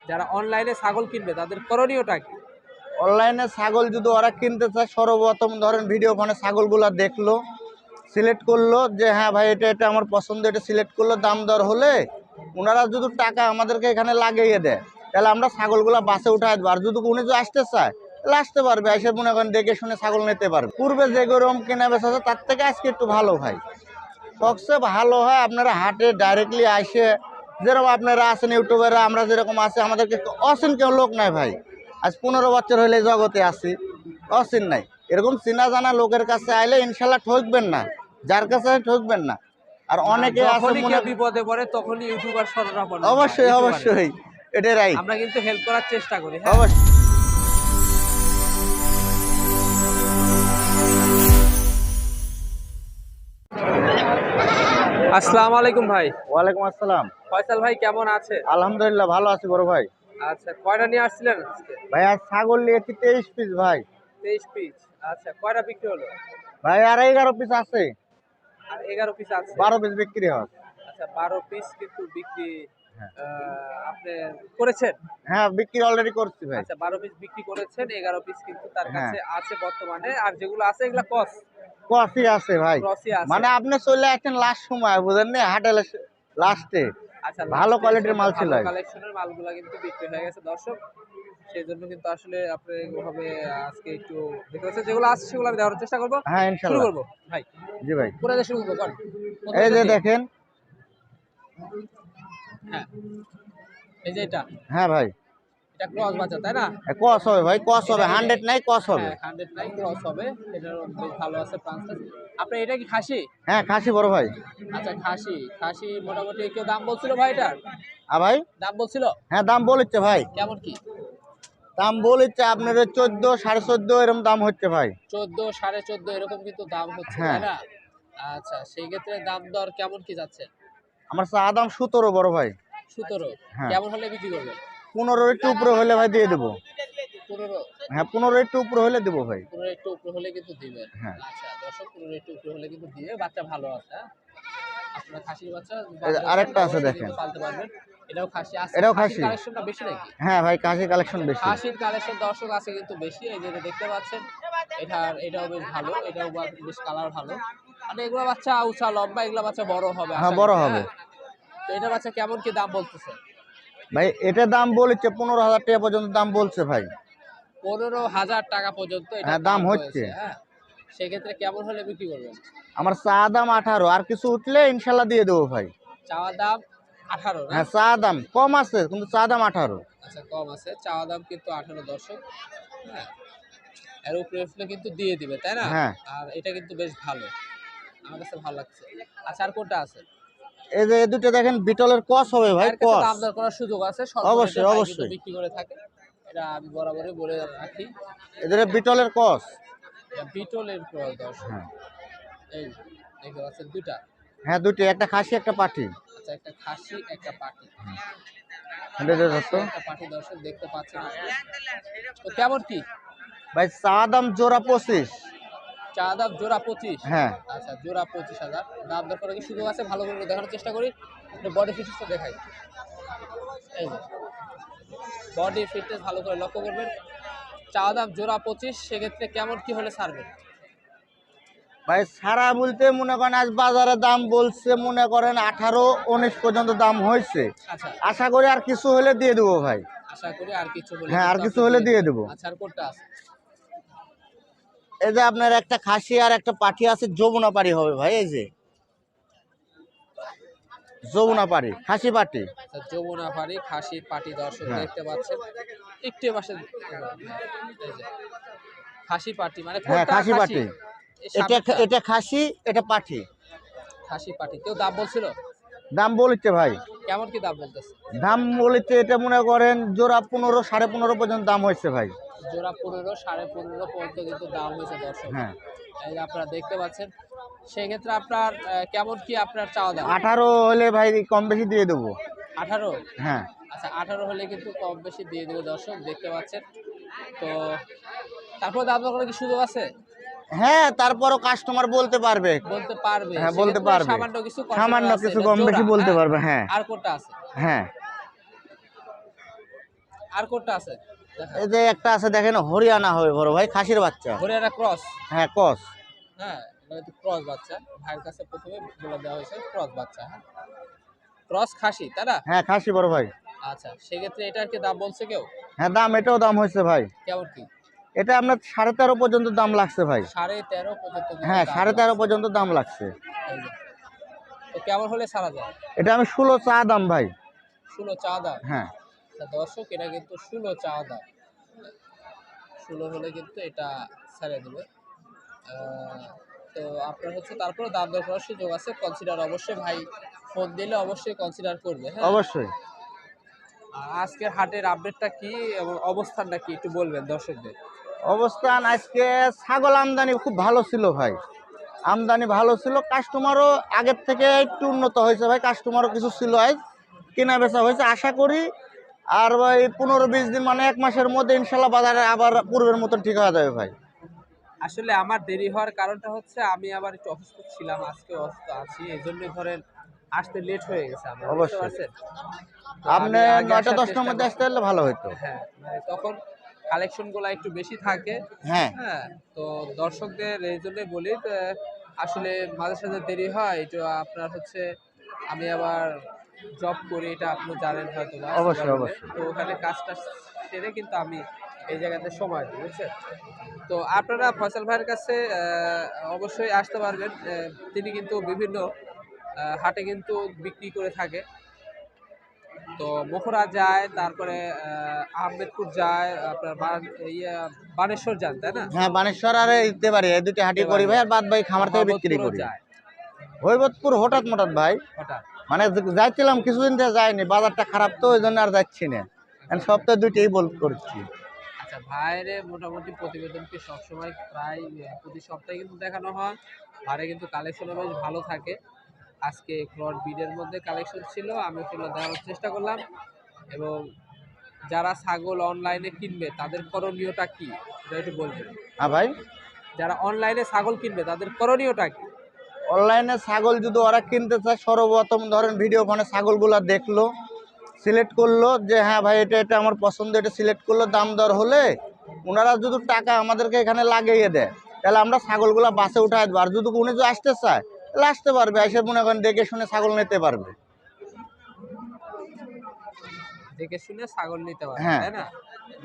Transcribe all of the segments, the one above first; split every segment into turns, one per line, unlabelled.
যারা অনলাইনে ছাগল কিনবে তাদের করণীয়টা কি?
অনলাইনে ছাগল যদি ওরা কিনতে চায়, সর্বপ্রথম ধরেন ভিডিও ফোনে ছাগলগুলা দেখলো, সিলেক্ট করলো যে হ্যাঁ ভাই এটা এটা আমার পছন্দ, এটা সিলেক্ট করলো, দাম দর হলে ওনারা যদি টাকা আমাদেরকে এখানে লাগিয়ে দেয় তাহলে আমরা ছাগলগুলা বাসে উঠাই দেবো। আর যদি উনি যদি আসতে চায় তাহলে আসতে পারবে, এসে মনে করেন দেখে শুনে ছাগল নিতে পারবে। পূর্বে যে গরম কেনা বেচা আছে তার থেকে আজকে একটু ভালো ভাই, সবচেয়ে ভালো হয় আপনারা হাটে ডাইরেক্টলি আসে, যেরকম আপনারা আছেন ইউটিউবাররা, আমরা যেরকম আছি, আমাদেরকে অচিন কেউ লোক নাই ভাই। আজ 15 বছর হইলে জগতে আছি, অচিন নাই। এরকম চেনা জানা লোকের কাছে আইলে ইনশাল্লাহ ঠকবেন না, যার কাছে ঠকবেন না। আর অনেকে আছে মনে
বিপদে পড়ে তখনই ইউটিউবার শরণাপন্ন।
অবশ্যই অবশ্যই, এটাই রাইট।
আমরা কিন্তু হেল্প করার চেষ্টা করি।
অবশ্যই।
আসসালামু আলাইকুম ভাই।
ওয়ালাইকুম আসসালাম।
ফয়সাল ভাই কেমন আছে?
আলহামদুলিল্লাহ ভালো আছি বড় ভাই।
আচ্ছা, কয়টা নিয়ে আসছিলেন আজকে?
ভাই আজ ছাগল নিয়েছি 23 পিস ভাই।
23 পিস। আচ্ছা, কয়টা বিক্রি হলো?
ভাই আর 11 পিস আছে।
আর 11 পিস আছে?
12 পিস বিক্রি হয়।
আচ্ছা, 12 পিস কিন্তু বিক্রি আপনি করেছেন?
হ্যাঁ, বিক্রি অলরেডি করছি ভাই।
আচ্ছা, 12 পিস বিক্রি করেছেন, 11 পিস কিন্তু তার কাছে আছে বর্তমানে। আর যেগুলো আছে এগুলা
কফি আছে ভাই, মানে আপনি চলে আসছেন লাস্ট সময়, বুঝেন না, হাটে লাস্টে।
আচ্ছা,
ভালো কোয়ালিটির মাল ছিল,
কালেকশনের মালগুলা কিন্তু বিক্রি হয়ে গেছে দর্শক। সেই জন্য কিন্তু আসলে আপনি এইভাবে আজকে একটু দেখতে পাচ্ছেন, যেগুলো আছে সেগুলো আমি দেখার চেষ্টা করব।
হ্যাঁ ইনশাআল্লাহ।
শুরু করব ভাই।
জি ভাই,
কোথা থেকে শুরু করব?
এই যে দেখেন।
হ্যাঁ, এই যে এটা।
হ্যাঁ ভাই,
এটা ক্রস বাচ্চা তাই না?
ক্রস হবে ভাই, ক্রস হবে, 100 নাই ক্রস হবে।
হ্যাঁ, 100 নাই ক্রস হবে। এটার বেশ ভালো আছে প্রান্স। আপনি এটা কি খাসি?
হ্যাঁ খাসি বড় ভাই।
আচ্ছা, খাসি মোটামুটি কেউ দাম বলছিল ভাই এটার?
ভাই
দাম বলছিল?
হ্যাঁ দাম বলেছে ভাই।
কেমন কি
দাম বলেছে? আপনার 14, 14.5 এরকম দাম হচ্ছে ভাই।
14, 14.5 এরকম কিন্তু দাম হচ্ছে তাই না? আচ্ছা, সেই ক্ষেত্রে দাম দর কেমন কি যাচ্ছে?
আমার চা দাম 17 বড় ভাই।
17?
হ্যাঁ।
কেমন হলে বিক্রি করবেন?
15 একটু উপরে হলে ভাই দিয়ে দেবো।
15?
হ্যাঁ 15 একটু উপরে হলে দেবো ভাই।
15 একটু উপরে হলে কিন্তু দিবেন।
হ্যাঁ।
আচ্ছা দর্শক, 15 একটু উপরে হলে কিন্তু দিবে। বাচ্চা ভালো আছে। হ্যাঁ, আপনারা খাসির বাচ্চা
আরেকটা আছে দেখেন,
পালতে পারবেন। এটাও খাসি আছে?
এটাও খাসি।
কালেকশনটা বেশি নাকি?
হ্যাঁ ভাই, খাসির কালেকশন বেশি।
খাসির কালেকশন দর্শক আছে কিন্তু বেশি। এই যে দেখতে পাচ্ছেন, এটাও বেশ ভালো, এটাও বেশ কালার ভালো। মানে এগুলো বাচ্চা উঁচা লম্বা, এগুলো বাচ্চা বড় হবে।
হ্যাঁ বড় হবে।
তো এটা বাচ্চা কেমন কি দাম বলতেছে
ভাই? এটা দাম বলেছে 15,000 টাকা পর্যন্ত দাম বলছে ভাই।
15,000 টাকা পর্যন্ত এটা
দাম হচ্ছে।
হ্যাঁ, সেক্ষেত্রে কেমন হলে বিক্রি করবেন?
আমার চা দাম 18, আর কিছু উঠলে ইনশাল্লাহ দিয়ে দেবো ভাই।
চাওয়া দাম 18?
হ্যাঁ চা দাম কম আছে কিন্তু চা দাম 18।
আচ্ছা, কম আছে, চাওয়া দাম কিন্তু 18 দর্শক। হ্যাঁ, এর উপরে উঠলে কিন্তু দিয়ে দিবে তাই না?
হ্যাঁ।
আর এটা কিন্তু বেশ ভালো, আমার কাছে ভালো লাগছে। আচ্ছা, আর কোনটা আছে?
এই যে এই দুটো দেখেন, বিটলের কস হবে ভাই, কস।
দাম দর করার সুযোগ আছে,
অবশ্যই অবশ্যই
বিক্রি করে থাকে, এটা আমি বরাবরই বলে রাখি।
এদের বিটলের কস,
বিটলের ক্রস দর্শক।
হ্যাঁ
এই দেখতে পাচ্ছেন দুইটা?
হ্যাঁ দুটি, একটা খাসি একটা পাঠি।
আচ্ছা, একটা খাসি একটা পাঠি।
একটা
পাঠি দর্শক দেখতে পাচ্ছেন। তো কেমন কি
ভাই? চা দাম জোড়া 25।
চা দাম জোড়া 25?
হ্যাঁ।
আচ্ছা, জোড়া 25,000। দাম দর করার কি সুযোগ আছে? ভালো করে দেখানোর চেষ্টা করি। বডি ফিটনেসটা দেখাই। এই যে বডি ফিটনেস ভালো করে লক্ষ্য করবেন। চা দাম জোড়া 25, সেক্ষেত্রে কেমন কি হলে ছাড়বেন
ভাই? সারা বলতে মনে করেন আজ বাজারে দাম বলছে মনে করেন 18, 19 পর্যন্ত দাম হয়েছে।
আচ্ছা,
আশা করি আর কিছু হলে দিয়ে দেবো ভাই।
আশা করি আর কিছু হলে?
হ্যাঁ, আর কিছু হলে দিয়ে দেবো।
আচ্ছা, আর কোনটা আছে?
এই যে আপনার একটা খাসি আর একটা পাঠি আছে, যমুনা পাড়ি হবে ভাই। এই যে যমুনা পাড়ি খাসি পাটি।
আচ্ছা, যমুনা পাড়ি খাসি পাটি দর্শক দেখতে পাচ্ছেন। একটু পাশে খাসি পাটি, মানে
হ্যাঁ খাসি পাটি। এটা খাসি, এটা পাঠি।
খাসি পাটি। কেউ দাম বলছিল?
দাম বলেছে ভাই।
কেমন কি দাম বলতেছে?
দাম বলেছে এটা মনে করেন জোড়া 15, 15.5 পর্যন্ত দাম হয়েছে ভাই।
জোড়া 15, 15.5 পর্যন্ত কিন্তু দাম হয়েছে দর্শক।
হ্যাঁ,
এই যে আপনারা দেখতে পাচ্ছেন। সেক্ষেত্রে আপনার কেমন কি আপনার চাওয়া দাম?
18 হলে ভাই কম বেশি দিয়ে দেবো।
18?
হ্যাঁ।
আচ্ছা, 18 হলে কিন্তু কম বেশি দিয়ে দেবে দর্শক, দেখতে পাচ্ছেন। তো তারপর দাম দর করার কি সুযোগ আছে?
হ্যাঁ, তারপরও কাস্টমার বলতে পারবে। হ্যাঁ বলতে পারবে, সামান্য কিছু কম বেশি বলতে পারবে। হ্যাঁ।
আর কোনটা আছে?
হ্যাঁ,
আর কোনটা আছে
এই যে একটা আছে দেখেন, হরিয়ানা হবে বড় ভাই, খাসির বাচ্চা।
হরিয়ানা ক্রস।
হ্যাঁ ক্রস।
হ্যাঁ, এটা তো ক্রস বাচ্চা। ভাইয়ের কাছে প্রথমে বলে দেওয়া হয়েছে ক্রস বাচ্চা। হ্যাঁ, ক্রস খাসি তাই না?
হ্যাঁ খাসি বড় ভাই।
আচ্ছা, সেক্ষেত্রে এটার কি দাম বলছে কেউ?
হ্যাঁ দাম, এটাও দাম হয়েছে ভাই।
কেমন কি?
এটা আপনার 13.5 পর্যন্ত দাম লাগছে ভাই।
13.5 পর্যন্ত?
হ্যাঁ
দাম
13.5
লাগছে।
পর্যন্ত দাম লাগছে।
এই যে। তো কেমন হলে ছাড়া যায়?
এটা আমি 16 চা দাম ভাই।
16 চা দাম।
হ্যাঁ
দর্শক, এটা কিন্তু 16 চা দাম। 16 হলে কিন্তু এটা ছেড়ে দেবে। তো আপনার হচ্ছে তারপরে দাম দর করার সুযোগ আছে, কনসিডার অবশ্যই ভাই ফোন দিলে অবশ্যই কনসিডার করবে। হ্যাঁ
অবশ্যই।
আর আজকের হাটের আপডেটটা কি এবং অবস্থানটা কি একটু বলবেন দর্শকদের?
অবস্থান আজকে ছাগল আমদানি খুব ভালো ছিল ভাই, আমদানি ভালো ছিল, কাস্টমারও আগের থেকে একটু উন্নত হয়েছে ভাই, কাস্টমারও কিছু ছিল, আজ কেনা বেচা হয়েছে আশা করি। আর ভাই 15-20 দিন মানে 1 মাসের মধ্যে ইনশাল্লাহ বাজারে আবার পূর্বের মতন ঠিক হয়ে যাবে ভাই।
আসলে আমার দেরি হওয়ার কারণটা হচ্ছে আমি আবার একটু অসুস্থ ছিলাম, আজকে অসুস্থ আছি, এই জন্য ধরেন আসতে লেট হয়ে গেছে আমার, বুঝতে
অবশ্যই।
পারছেন? তো
আপনি
আমি আগে
9টা
আসার
10টার
চেষ্টা
মধ্যে আসতে পারলে ভালো হতো।
হ্যাঁ, মানে তখন কালেকশন গুলা একটু বেশি থাকে।
হ্যাঁ
হ্যাঁ, তো দর্শকদের এই জন্যই বলি আসলে মাঝে সাঝে দেরি হয়, তো আপনার হচ্ছে আমি আবার জব করি, এটা আপনি জানেন হয়তো বা
অবশ্যই
সুগার মিলে।
অবশ্যই।
তো ওখানে কাজটা সেরে কিন্তু আমি এই জায়গাতে সময় দিই, বুঝছেন? তো আপনারা ফয়সাল ভাইয়ের কাছে অবশ্যই আসতে পারবেন। তিনি কিন্তু বিভিন্ন হাটে কিন্তু বিক্রি করে থাকে। তো বখরা যায়, তারপরে আহমেদপুর যায়, আপনার বানেশ্বর যান, তাই না?
হ্যাঁ বানেশ্বর আর দিতে পারি, এই দুটি হাঁটি করি ভাই, আর বাদ বাকি খামার থেকে বিক্রি
মোহাম্মদপুরও
করি।
যায়
হৈবতপুর হঠাৎ মঠাৎ ভাই,
হঠাৎ।
মানে যাইছিলাম কিছুদিন থেকে যাইনি, বাজারটা খারাপ তো ওই জন্য আর যাচ্ছি না, সপ্তাহে 2টেই বল করছি।
আচ্ছা, ভাইরে মোটামুটি প্রতিবেদন কি সবসময় প্রায় প্রতি সপ্তাহে কিন্তু দেখানো হয়। ভাইরে কিন্তু কালেকশনও বেশ ভালো থাকে। আজকে ক্রড বিডের মধ্যে কালেকশন ছিল, আমি সেগুলো দেখানোর চেষ্টা করলাম। এবং যারা ছাগল অনলাইনে কিনবে তাদের করণীয়টা কি এটা একটু বলবেন?
হ্যাঁ ভাই,
যারা অনলাইনে ছাগল কিনবে তাদের করণীয়টা কি?
অনলাইনে ছাগল যদি ওরা কিনতে চায়, সর্বপ্রথম ধরেন ভিডিও ফোনে ছাগলগুলা দেখলো, সিলেক্ট করলো যে হ্যাঁ ভাই এটা এটা আমার পছন্দ, এটা সিলেক্ট করলো, দাম দর হলে ওনারা যদি টাকা আমাদেরকে এখানে লাগিয়ে দেয়, তাহলে আমরা ছাগলগুলা বাসে উঠাই দেবো। আর যদি উনি যদি আসতে চায় তাহলে আসতে পারবে, এসে মনে করেন দেখে শুনে ছাগল নিতে পারবে।
দেখে শুনে ছাগল নিতে পারবে,
হ্যাঁ
তাই না?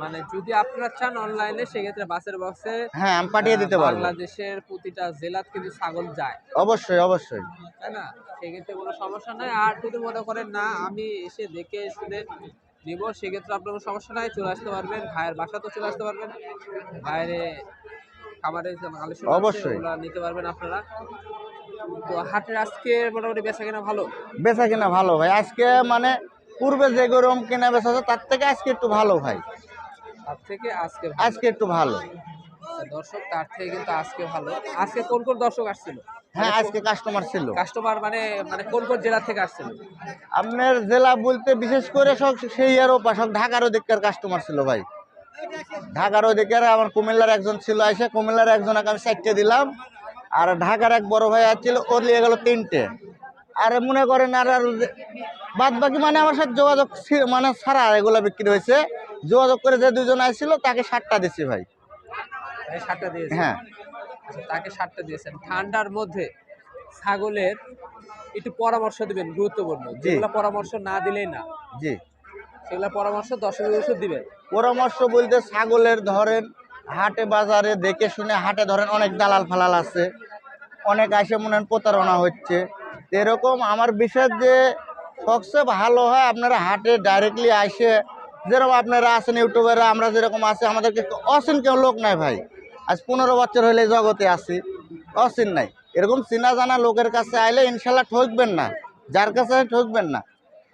মানে যদি আপনারা চান অনলাইনে, সেক্ষেত্রে বাসের বক্সে
হ্যাঁ আমি পাঠিয়ে দিতে পারবো।
বাংলাদেশের প্রতিটা জেলাত কিন্তু ছাগল যায়,
অবশ্যই অবশ্যই।
তাই না? সেক্ষেত্রে কোনো সমস্যা নাই। আর যদি মনে করেন না আমি এসে দেখে শুনে নিব, সেক্ষেত্রে আপনার কোনো সমস্যা নাই, চলে আসতে পারবেন, ভাইয়ের বাসাতেও চলে আসতে পারবেন, বাইরে খামারে যে কালেকশন আছে
অবশ্যই
ওগুলো নিতে পারবেন আপনারা। তো হাটের আজকে মোটামুটি বেচা কেনা ভালো?
বেচা কিনা ভালো ভাই আজকে, মানে পূর্বে যে গরম কেনা বেচা আছে তার থেকে আজকে একটু ভালো ভাই,
তার থেকে আজকে
আজকে একটু ভালো।
দর্শক তার থেকে কিন্তু আজকে ভালো। আজকে কোন কোন দর্শক আসছিল?
হ্যাঁ আজকে কাস্টমার ছিল।
কাস্টমার মানে মানে কোন কোন জেলা থেকে আসছিল?
আপনার জেলা বলতে বিশেষ করে সব সেই আরও সব ঢাকার ওদিককার কাস্টমার ছিল ভাই, ঢাকার ওদিকের। আমার কুমিল্লার একজন ছিল, এসে কুমিল্লার একজনকে আমি 4টে দিলাম, আর ঢাকার এক বড় ভাই আসছিল, ওর নিয়ে গেল 3টে। আর মনে করেন আর আর বাদ বাকি মানে আমার সাথে যোগাযোগ মানে ছাড়া এগুলো বিক্রি হয়েছে, যোগাযোগ করে যে 2জন আসছিল তাকে 7টা দিচ্ছি ভাই।
7টা দিয়েছেন?
হ্যাঁ
আচ্ছা, তাকে 7টা দিয়েছেন। ঠান্ডার মধ্যে ছাগলের একটু পরামর্শ দিবেন, গুরুত্বপূর্ণ যেগুলো পরামর্শ না দিলেই না,
জি
সেগুলো পরামর্শ দর্শকের ওষুধ দিবেন।
পরামর্শ বলতে ছাগলের ধরেন হাটে বাজারে দেখে শুনে, হাটে ধরেন অনেক দালাল ফালাল আছে, অনেক আসে মনে হয় প্রতারণা হচ্ছে, এরকম আমার বিশেষ যে সবচেয়ে ভালো হয় আপনারা হাটে ডাইরেক্টলি আসে, যেরকম আপনারা আছেন ইউটিউবাররা, আমরা যেরকম আছি, আমাদেরকে অচিন কেউ লোক নাই ভাই, আজ 15 বছর হলে জগতে আছি, অচিন নাই। এরকম চেনা জানা লোকের কাছে আইলে ইনশাল্লাহ ঠকবেন না, যার কাছে ঠকবেন না।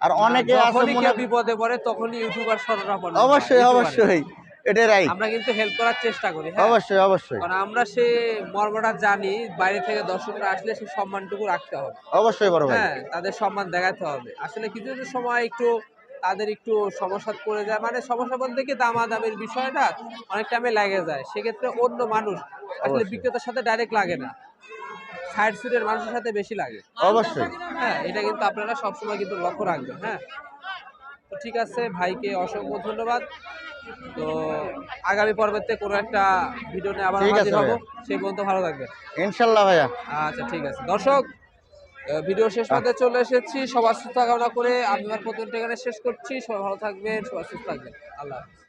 আর অনেকে আছে
যখনই
মনে,
কেউ বিপদে পড়ে তখনই ইউটিউবার শরণাপন্ন হয়,
অবশ্যই
ইউটিউবারে।
অবশ্যই, এটাই রাইট।
আমরা কিন্তু হেল্প করার চেষ্টা করি, হ্যাঁ
অবশ্যই অবশ্যই
কারণ আমরা সে মর্মটা জানি, বাইরে থেকে দর্শকরা আসলে সেই সম্মানটুকু রাখতে হবে,
অবশ্যই বড় ভাই।
হ্যাঁ তাদের সম্মান দেখাতে হবে। আসলে কিছু কিছু সময় একটু তাদের একটু সমস্যা পড়ে যায়, মানে সমস্যা বলতে কি দামাদামের বিষয়টা অনেক টাইমে লাগে যায়, সেক্ষেত্রে অন্য মানুষ আসলে
অবশ্যই
বিক্রেতার সাথে ডাইরেক্ট লাগে না, সাইড সিটের মানুষের সাথে বেশি লাগে।
অবশ্যই।
হ্যাঁ, এটা কিন্তু আপনারা সবসময় কিন্তু লক্ষ্য রাখবেন। হ্যাঁ, তো ঠিক আছে, ভাইকে অসংখ্য ধন্যবাদ। তো আগামী পর্বেতে কোনো একটা ভিডিও নিয়ে আবার
ঠিক আছে
হাজির হব।
ভাইয়া।
সেই পর্যন্ত ভালো থাকবেন।
ইনশাল্লাহ ভাইয়া।
আচ্ছা ঠিক আছে দর্শক, ভিডিও শেষ পর্যায়ে চলে এসেছি। সবার সুস্থ কামনা করে আমি আমার প্রতিদিন শেষ করছি। সবাই ভালো থাকবেন, সবাই সুস্থ থাকবেন। আল্লাহ হাফেজ।